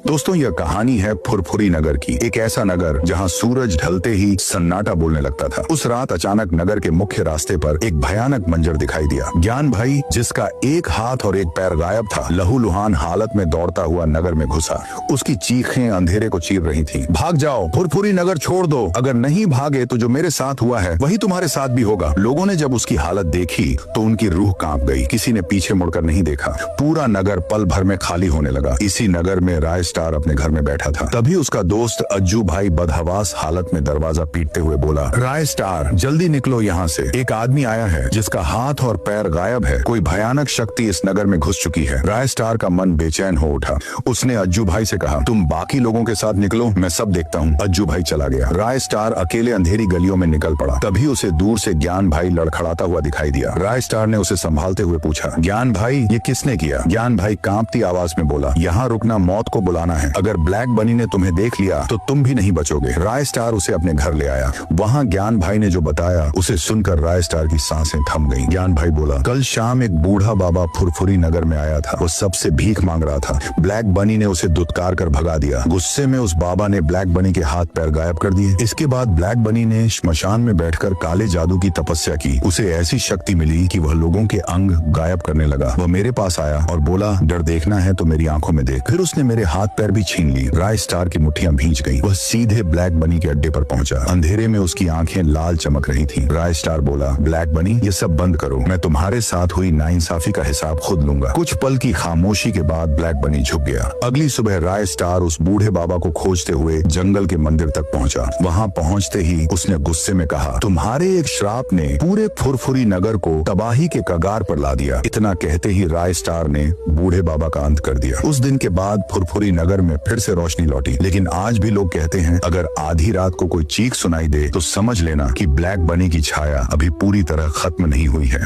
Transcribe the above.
दोस्तों, यह कहानी है फुरफुरी नगर की। एक ऐसा नगर जहां सूरज ढलते ही सन्नाटा बोलने लगता था। उस रात अचानक नगर के मुख्य रास्ते पर एक भयानक मंजर दिखाई दिया। ज्ञान भाई, जिसका एक हाथ और एक पैर गायब था, लहूलुहान हालत में दौड़ता हुआ नगर में घुसा। उसकी चीखें अंधेरे को चीर रही थीं। भाग जाओ, फुरफुरी नगर छोड़ दो। अगर नहीं भागे तो जो मेरे साथ हुआ है वही तुम्हारे साथ भी होगा। लोगों ने जब उसकी हालत देखी तो उनकी रूह कांप गई। किसी ने पीछे मुड़कर नहीं देखा। पूरा नगर पल भर में खाली होने लगा। इसी नगर में राय स्टार अपने घर में बैठा था। तभी उसका दोस्त अज्जू भाई बदहवास हालत में दरवाजा पीटते हुए बोला, राय स्टार, जल्दी निकलो यहाँ से। एक आदमी आया है जिसका हाथ और पैर गायब है। कोई भयानक शक्ति इस नगर में घुस चुकी है। राय स्टार का मन बेचैन हो उठा। उसने अज्जू भाई से कहा, तुम बाकी लोगों के साथ निकलो, मैं सब देखता हूँ। अज्जू भाई चला गया। राय स्टार अकेले अंधेरी गलियों में निकल पड़ा। तभी उसे दूर से ज्ञान भाई लड़खड़ाता हुआ दिखाई दिया। राय स्टार ने उसे संभालते हुए पूछा, ज्ञान भाई, ये किसने किया? ज्ञान भाई कांपती आवाज में बोला, यहाँ रुकना मौत को बुलाना है। अगर ब्लैक बनी ने तुम्हें देख लिया तो तुम भी नहीं बचोगे। राय स्टार उसे अपने घर ले आया। वहाँ ज्ञान भाई ने जो बताया उसे सुनकर राय स्टार की सांसें थम गईं। ज्ञान भाई बोला, कल शाम एक बूढ़ा बाबा फुरफुरी नगर में आया था। वो सबसे भीख मांग रहा था। ब्लैक बनी ने उसे दुत्कार कर भगा दिया। गुस्से में उस बाबा ने ब्लैक बनी के हाथ पैर गायब कर दिए। इसके बाद ब्लैक बनी ने श्मशान में बैठकर काले जादू की तपस्या की। उसे ऐसी शक्ति मिली कि वह लोगों के अंग गायब करने लगा। वह मेरे पास आया और बोला, डर देखना है तो मेरी आंखों में देख। फिर उसने मेरे हाथ पैर भी छीन ली। राय स्टार की मुट्ठियां भींच गईं। वह सीधे ब्लैक बनी के अड्डे पर पहुंचा। अंधेरे में उसकी आंखें लाल चमक रही थीं। राय स्टार बोला, ब्लैक बनी, ये सब बंद करो। मैं तुम्हारे साथ हुई नाइंसाफी का हिसाब खुद लूंगा। कुछ पल की खामोशी के बाद ब्लैक बनी झुक गया। अगली सुबह राय स्टार उस बूढ़े बाबा को खोजते हुए जंगल के मंदिर तक पहुंचा। वहां पहुंचते ही उसने गुस्से में कहा, तुम्हारे एक श्राप ने पूरे फुरफुरी नगर को तबाही के कगार पर ला दिया। इतना कहते ही राय स्टार ने बूढ़े बाबा का अंत कर दिया। उस दिन के बाद फुरफुरी नगर में फिर से रोशनी लौटी। लेकिन आज भी लोग कहते हैं, अगर आधी रात को कोई चीख सुनाई दे तो समझ लेना कि ब्लैक बनी की छाया अभी पूरी तरह खत्म नहीं हुई है।